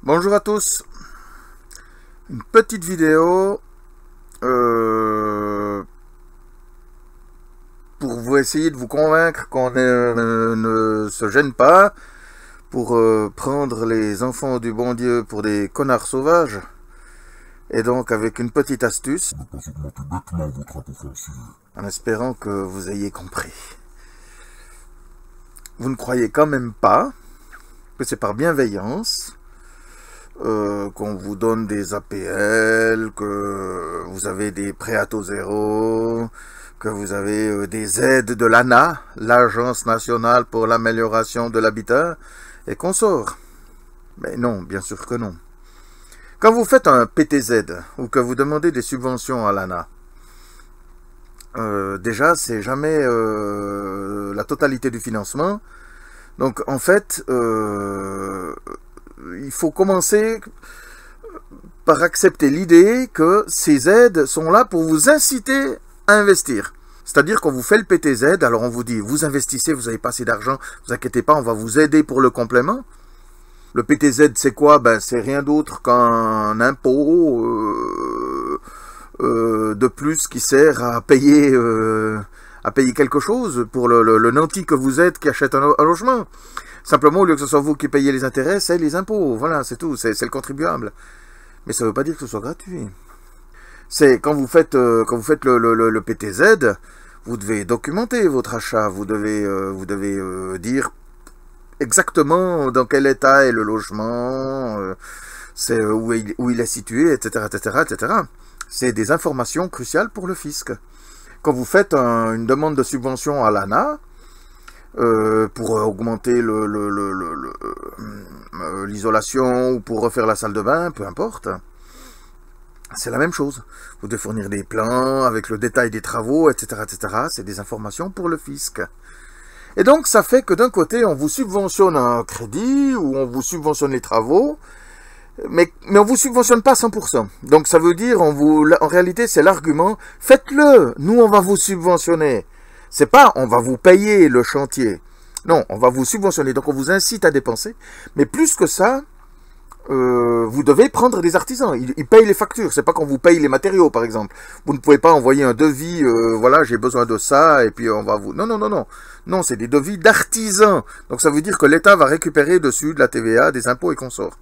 Bonjour à tous, une petite vidéo pour vous essayer de vous convaincre qu'on ne se gêne pas pour prendre les enfants du bon Dieu pour des connards sauvages, et donc avec une petite astuce, en espérant que vous ayez compris. Vous ne croyez quand même pas que c'est par bienveillance qu'on vous donne des APL, que vous avez des prêts à taux zéro, que vous avez des aides de l'ANA, l'Agence nationale pour l'amélioration de l'habitat, et consorts. Mais non, bien sûr que non. Quand vous faites un PTZ, ou que vous demandez des subventions à l'ANA, déjà, c'est jamais la totalité du financement. Donc, en fait, il faut commencer par accepter l'idée que ces aides sont là pour vous inciter à investir. C'est-à-dire qu'on vous fait le PTZ, alors on vous dit, vous investissez, vous n'avez pas assez d'argent, vous inquiétez pas, on va vous aider pour le complément. Le PTZ, c'est quoi? Ben, c'est rien d'autre qu'un impôt de plus qui sert à payer quelque chose pour le nanti que vous êtes qui achète un logement. Simplement, au lieu que ce soit vous qui payez les intérêts, c'est les impôts. Voilà, c'est tout, c'est le contribuable. Mais ça ne veut pas dire que ce soit gratuit. C'est quand vous faites le PTZ, vous devez documenter votre achat, vous devez dire exactement dans quel état est le logement, c'est où il est situé, etc., etc., etc. C'est des informations cruciales pour le fisc. Quand vous faites une demande de subvention à l'ANA, pour augmenter l'isolation ou pour refaire la salle de bain, peu importe, c'est la même chose. Vous devez fournir des plans avec le détail des travaux, etc., etc. C'est des informations pour le fisc. Et donc, ça fait que d'un côté, on vous subventionne un crédit ou on vous subventionne les travaux, mais on vous subventionne pas à 100%. Donc, ça veut dire, en réalité, c'est l'argument, faites-le, nous, on va vous subventionner. C'est pas, on va vous payer le chantier. Non, on va vous subventionner. Donc, on vous incite à dépenser. Mais plus que ça, vous devez prendre des artisans. Ils payent les factures. C'est pas qu'on vous paye les matériaux, par exemple. Vous ne pouvez pas envoyer un devis, voilà, j'ai besoin de ça, et puis on va vous... Non, non, non, non. Non, c'est des devis d'artisans. Donc, ça veut dire que l'État va récupérer dessus de la TVA, des impôts et consorts.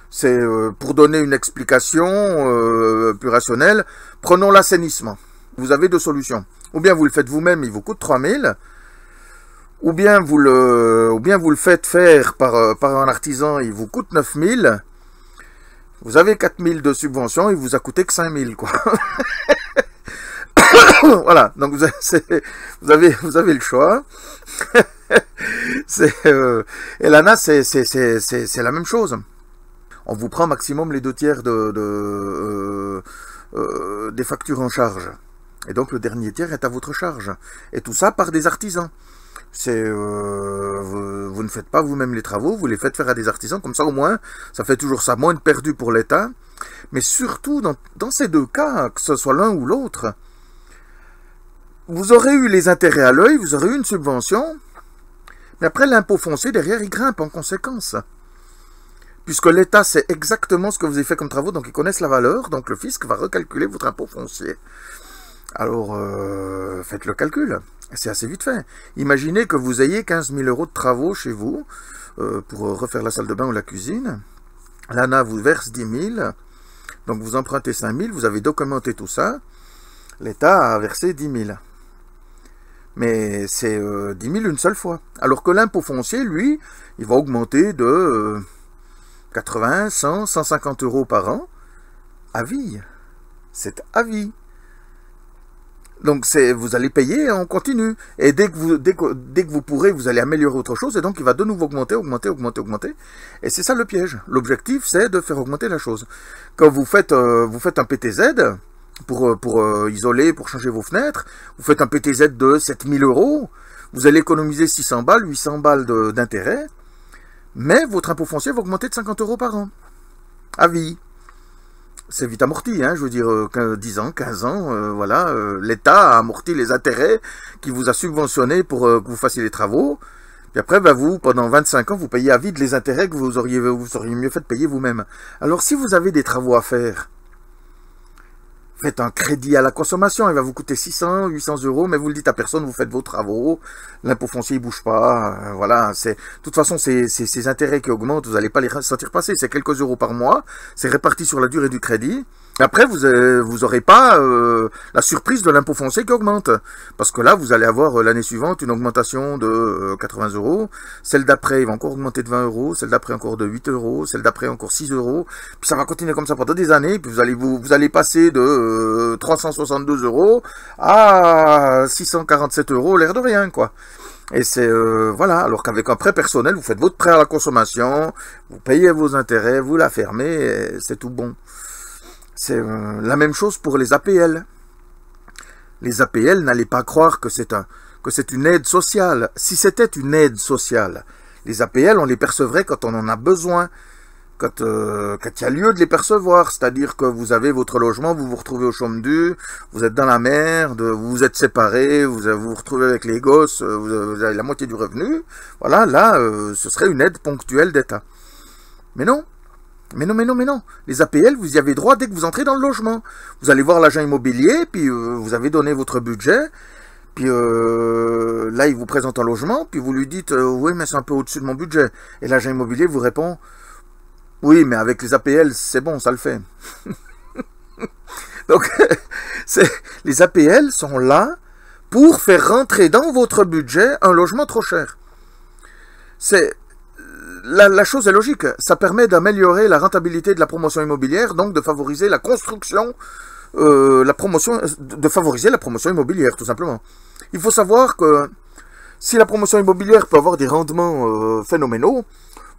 C'est, pour donner une explication plus rationnelle, prenons l'assainissement. Vous avez deux solutions. Ou bien vous le faites vous-même, il vous coûte 3000, ou bien vous le faites faire par un artisan, il vous coûte 9000. Vous avez 4000 de subvention, il vous a coûté que 5000, quoi. Voilà, donc vous avez le choix. Et l'ANA, c'est la même chose. On vous prend maximum les 2/3 des factures en charge. Et donc le dernier tiers est à votre charge. Et tout ça par des artisans. Vous ne faites pas vous-même les travaux, vous les faites faire à des artisans. Comme ça au moins, ça fait toujours ça moins de perdu pour l'État. Mais surtout, dans ces deux cas, que ce soit l'un ou l'autre, vous aurez eu les intérêts à l'œil, vous aurez eu une subvention. Mais après, l'impôt foncier, derrière, il grimpe en conséquence. Puisque l'État sait exactement ce que vous avez fait comme travaux, donc ils connaissent la valeur, donc le fisc va recalculer votre impôt foncier. Alors, faites le calcul, c'est assez vite fait. Imaginez que vous ayez 15 000 € de travaux chez vous, pour refaire la salle de bain ou la cuisine. L'ANA vous verse 10 000, donc vous empruntez 5 000, vous avez documenté tout ça. L'État a versé 10 000. Mais c'est 10 000 une seule fois. Alors que l'impôt foncier, lui, il va augmenter de 80, 100, 150 € par an, à vie. C'est à vie. Donc vous allez payer en continu. Et dès que vous pourrez, vous allez améliorer autre chose. Et donc il va de nouveau augmenter, augmenter, augmenter, augmenter. Et c'est ça le piège. L'objectif, c'est de faire augmenter la chose. Quand vous faites un PTZ, pour isoler, pour changer vos fenêtres, vous faites un PTZ de 7000 €, vous allez économiser 600 balles, 800 balles d'intérêt. Mais votre impôt foncier va augmenter de 50 € par an. À vie. C'est vite amorti, hein, je veux dire, 10 ans, 15 ans, voilà, l'État a amorti les intérêts qui vous a subventionné pour que vous fassiez les travaux, Puis après, bah, vous, pendant 25 ans, vous payez à vide les intérêts que vous auriez mieux fait de payer vous-même. Alors, si vous avez des travaux à faire, faites un crédit à la consommation, il va vous coûter 600, 800 euros, mais vous le dites à personne, vous faites vos travaux, l'impôt foncier il bouge pas, voilà, de toute façon, c'est ces intérêts qui augmentent, vous n'allez pas les sentir passer, c'est quelques euros par mois, c'est réparti sur la durée du crédit. Après, vous aurez pas la surprise de l'impôt foncier qui augmente. Parce que là, vous allez avoir l'année suivante une augmentation de 80 euros. Celle d'après, il va encore augmenter de 20 euros. Celle d'après, encore de 8 euros. Celle d'après, encore 6 euros. Puis ça va continuer comme ça pendant des années. Puis vous allez passer de 362 euros à 647 euros, l'air de rien, quoi. Et c'est, voilà, alors qu'avec un prêt personnel, vous faites votre prêt à la consommation, vous payez vos intérêts, vous la fermez, et c'est tout bon. C'est la même chose pour les APL. Les APL, n'allez pas croire que c'est une aide sociale. Si c'était une aide sociale, les APL, on les percevrait quand on en a besoin, quand il y a lieu de les percevoir. C'est-à-dire que vous avez votre logement, vous vous retrouvez au chômage dû, vous êtes dans la merde, vous vous êtes séparés, vous vous retrouvez avec les gosses, vous avez la moitié du revenu. Voilà, là, ce serait une aide ponctuelle d'État. Mais non. Mais non. Les APL, vous y avez droit dès que vous entrez dans le logement. Vous allez voir l'agent immobilier, puis vous avez donné votre budget, puis là, il vous présente un logement, puis vous lui dites oui, mais c'est un peu au-dessus de mon budget. Et l'agent immobilier vous répond oui, mais avec les APL, c'est bon, ça le fait. Donc, les APL sont là pour faire rentrer dans votre budget un logement trop cher. La chose est logique, ça permet d'améliorer la rentabilité de la promotion immobilière, donc de favoriser la construction, de favoriser la promotion immobilière, tout simplement. Il faut savoir que si la promotion immobilière peut avoir des rendements phénoménaux,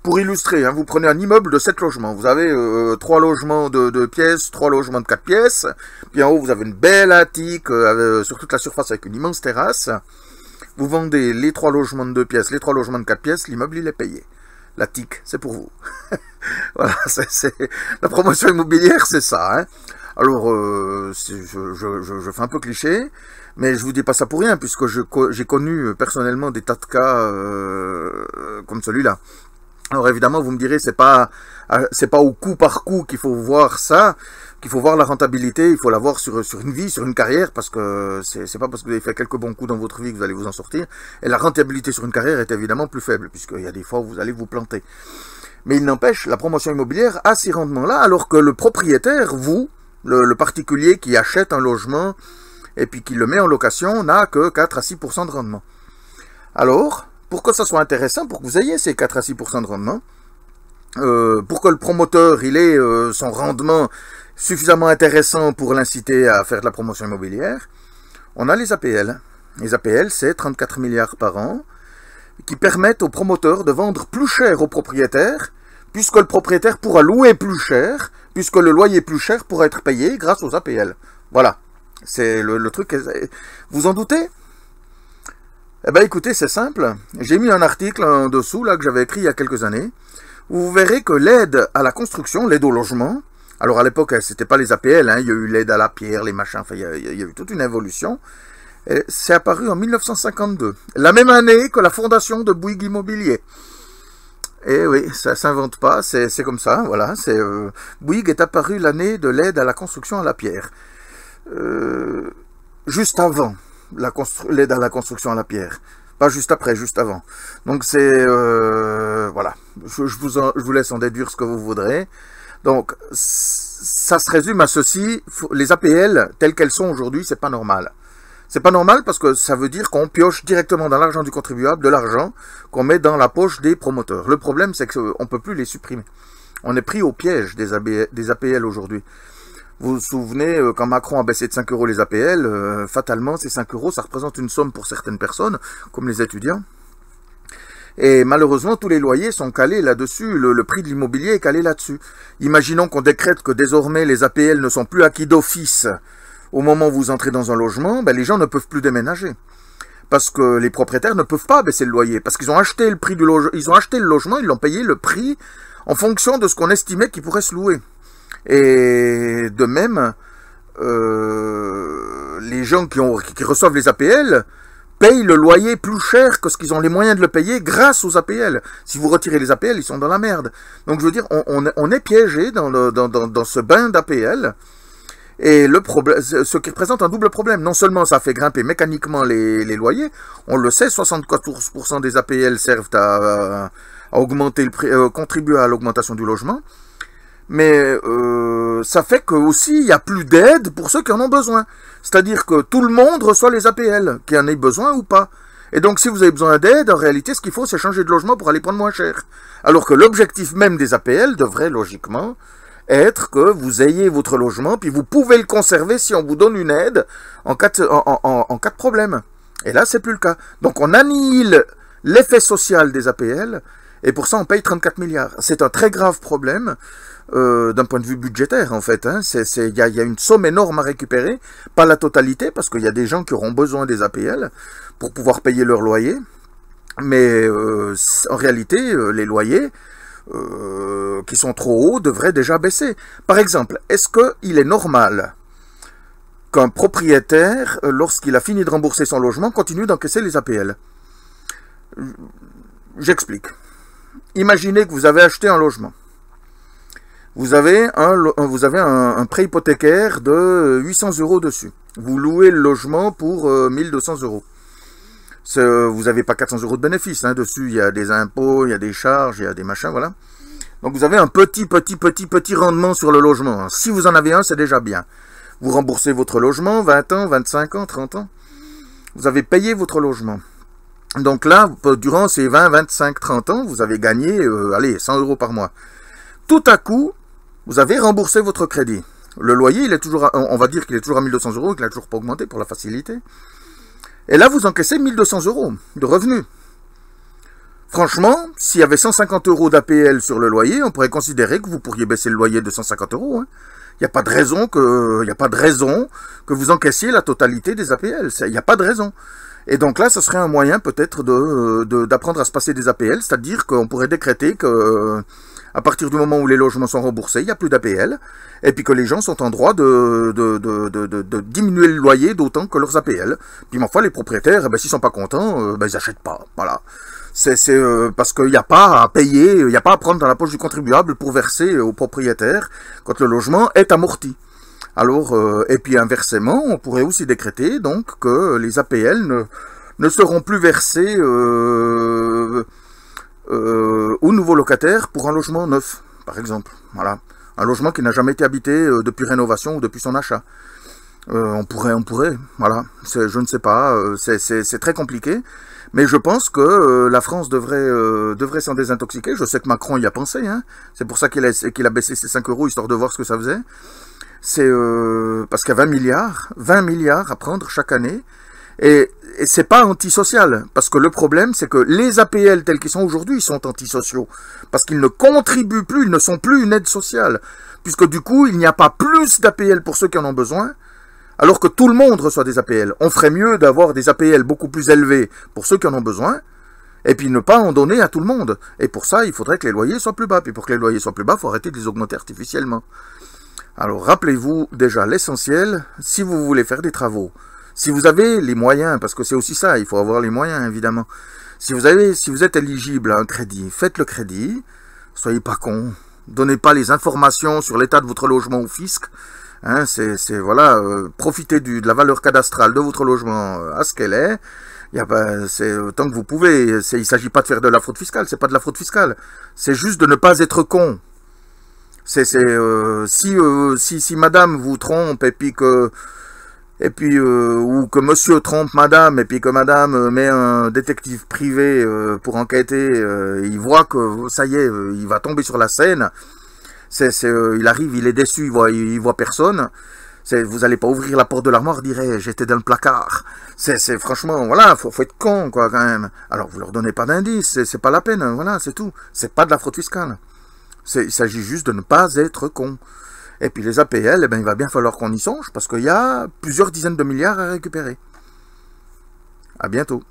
pour illustrer, hein, vous prenez un immeuble de 7 logements, vous avez 3 logements de 2 pièces, 3 logements de 4 pièces, puis en haut vous avez une belle attique sur toute la surface avec une immense terrasse, vous vendez les 3 logements de 2 pièces, les 3 logements de 4 pièces, l'immeuble il est payé. La TIC, c'est pour vous. Voilà, la promotion immobilière, c'est ça. Hein. Alors, je fais un peu cliché, mais je vous dis pas ça pour rien, puisque j'ai connu personnellement des tas de cas comme celui-là. Alors évidemment, vous me direz, c'est pas au coup par coup qu'il faut voir ça, qu'il faut voir la rentabilité, il faut la voir sur une vie, sur une carrière, parce que c'est pas parce que vous avez fait quelques bons coups dans votre vie que vous allez vous en sortir. Et la rentabilité sur une carrière est évidemment plus faible, puisqu'il y a des fois où vous allez vous planter. Mais il n'empêche, la promotion immobilière a ces rendements-là, alors que le propriétaire, vous, le particulier qui achète un logement et puis qui le met en location, n'a que 4 à 6% de rendement. Alors, pour que ça soit intéressant, pour que vous ayez ces 4 à 6% de rendement, pour que le promoteur il ait son rendement suffisamment intéressant pour l'inciter à faire de la promotion immobilière, on a les APL. Les APL, c'est 34 milliards par an, qui permettent aux promoteurs de vendre plus cher aux propriétaires, puisque le propriétaire pourra louer plus cher, puisque le loyer plus cher pourra être payé grâce aux APL. Voilà, c'est le truc. Vous en doutez ? Eh bien écoutez, c'est simple, j'ai mis un article en dessous là que j'avais écrit il y a quelques années, où vous verrez que l'aide à la construction, l'aide au logement, alors à l'époque c'était pas les APL, hein, il y a eu l'aide à la pierre, les machins, enfin il y a eu toute une évolution, c'est apparu en 1952, la même année que la fondation de Bouygues Immobilier. Et oui, ça s'invente pas, c'est comme ça, voilà, Bouygues est apparu l'année de l'aide à la construction à la pierre. Juste avant l'aide à la construction à la pierre. Pas juste après, juste avant. Donc c'est... voilà. Je vous laisse en déduire ce que vous voudrez. Donc, ça se résume à ceci. Les APL, telles qu'elles sont aujourd'hui, c'est pas normal. C'est pas normal parce que ça veut dire qu'on pioche directement dans l'argent du contribuable de l'argent qu'on met dans la poche des promoteurs. Le problème, c'est qu'on peut plus les supprimer. On est pris au piège des APL aujourd'hui. Vous vous souvenez, quand Macron a baissé de 5 euros les APL, fatalement, ces 5 euros, ça représente une somme pour certaines personnes, comme les étudiants. Et malheureusement, tous les loyers sont calés là-dessus, le prix de l'immobilier est calé là-dessus. Imaginons qu'on décrète que désormais les APL ne sont plus acquis d'office au moment où vous entrez dans un logement, ben les gens ne peuvent plus déménager. Parce que les propriétaires ne peuvent pas baisser le loyer, parce qu'ils ont acheté le prix du logement, ils ont acheté le logement, ils l'ont payé le prix en fonction de ce qu'on estimait qu'il pourrait se louer. Et de même, les gens qui reçoivent les APL payent le loyer plus cher que ce qu'ils ont les moyens de le payer grâce aux APL. Si vous retirez les APL, ils sont dans la merde. Donc je veux dire, on est piégé dans ce bain d'APL. Et le problème, ce qui représente un double problème. Non seulement ça fait grimper mécaniquement les loyers, on le sait, 74% des APL servent à augmenter le prix, contribuer à l'augmentation du logement. Mais ça fait que aussi il n'y a plus d'aide pour ceux qui en ont besoin. C'est-à-dire que tout le monde reçoit les APL, qui en ait besoin ou pas. Et donc si vous avez besoin d'aide, en réalité ce qu'il faut c'est changer de logement pour aller prendre moins cher. Alors que l'objectif même des APL devrait logiquement être que vous ayez votre logement, puis vous pouvez le conserver si on vous donne une aide en cas de problème. Et là c'est plus le cas. Donc on annihile l'effet social des APL, et pour ça on paye 34 milliards. C'est un très grave problème. D'un point de vue budgétaire en fait, il y a une somme énorme à récupérer, pas la totalité parce qu'il y a des gens qui auront besoin des APL pour pouvoir payer leur loyer, mais en réalité les loyers qui sont trop hauts devraient déjà baisser. Par exemple, est-ce qu'il est normal qu'un propriétaire, lorsqu'il a fini de rembourser son logement, continue d'encaisser les APL? J'explique. Imaginez que vous avez acheté un logement. Vous avez un prêt hypothécaire de 800 € dessus. Vous louez le logement pour 1200 €. Vous n'avez pas 400 € de bénéfice. Dessus, il y a des impôts, il y a des charges, il y a des machins, voilà. Donc vous avez un petit rendement sur le logement. Si vous en avez un, c'est déjà bien. Vous remboursez votre logement, 20 ans, 25 ans, 30 ans. Vous avez payé votre logement. Donc là, durant ces 20, 25, 30 ans, vous avez gagné, 100 € par mois. Tout à coup, vous avez remboursé votre crédit. Le loyer, il est toujours, on va dire qu'il est toujours à 1200 € et qu'il n'a toujours pas augmenté pour la facilité. Et là, vous encaissez 1200 € de revenus. Franchement, s'il y avait 150 € d'APL sur le loyer, on pourrait considérer que vous pourriez baisser le loyer de 150 €. Il n'y a pas de raison que vous encaissiez la totalité des APL. Il n'y a pas de raison. Et donc là, ce serait un moyen peut-être d'apprendre à se passer des APL, c'est-à-dire qu'on pourrait décréter que à partir du moment où les logements sont remboursés, il n'y a plus d'APL, et puis que les gens sont en droit de diminuer le loyer d'autant que leurs APL. Puis ma foi, les propriétaires, s'ils sont pas contents, ils n'achètent pas. Voilà. C'est parce qu'il n'y a pas à payer, il n'y a pas à prendre dans la poche du contribuable pour verser aux propriétaires quand le logement est amorti. Alors, et puis inversement, on pourrait aussi décréter donc que les APL ne seront plus versés aux nouveaux locataires pour un logement neuf, par exemple. Voilà. Un logement qui n'a jamais été habité depuis rénovation ou depuis son achat. On pourrait, voilà. Je ne sais pas, c'est très compliqué. Mais je pense que la France devrait s'en désintoxiquer. Je sais que Macron y a pensé. C'est pour ça qu'il a baissé ses 5 € histoire de voir ce que ça faisait. C'est parce qu'il y a 20 milliards à prendre chaque année. Et c'est pas antisocial, parce que le problème, c'est que les APL tels qu'ils sont aujourd'hui, ils sont antisociaux. Parce qu'ils ne contribuent plus, ils ne sont plus une aide sociale. Puisque du coup, il n'y a pas plus d'APL pour ceux qui en ont besoin, alors que tout le monde reçoit des APL. On ferait mieux d'avoir des APL beaucoup plus élevés pour ceux qui en ont besoin, et puis ne pas en donner à tout le monde. Et pour ça, il faudrait que les loyers soient plus bas. Puis pour que les loyers soient plus bas, il faut arrêter de les augmenter artificiellement. Alors rappelez-vous déjà l'essentiel, si vous voulez faire des travaux, si vous avez les moyens, parce que c'est aussi ça, il faut avoir les moyens évidemment. Si vous êtes éligible à un crédit, faites le crédit, soyez pas cons, donnez pas les informations sur l'état de votre logement au fisc. Voilà, profitez de la valeur cadastrale de votre logement à ce qu'elle est. C'est tant que vous pouvez. Il ne s'agit pas de faire de la fraude fiscale, c'est pas de la fraude fiscale. C'est juste de ne pas être con. Si madame vous trompe ou que monsieur trompe madame et puis que madame met un détective privé pour enquêter, il voit que ça y est, il va tomber sur la scène. Il arrive, il est déçu, il voit personne. Vous n'allez pas ouvrir la porte de l'armoire, dire j'étais dans le placard. Franchement, voilà, faut être con quoi quand même. Alors vous leur donnez pas d'indice, c'est pas la peine, voilà, c'est tout. C'est pas de la fraude fiscale. Il s'agit juste de ne pas être con. Et puis les APL, il va bien falloir qu'on y songe, parce qu'il y a plusieurs dizaines de milliards à récupérer. À bientôt.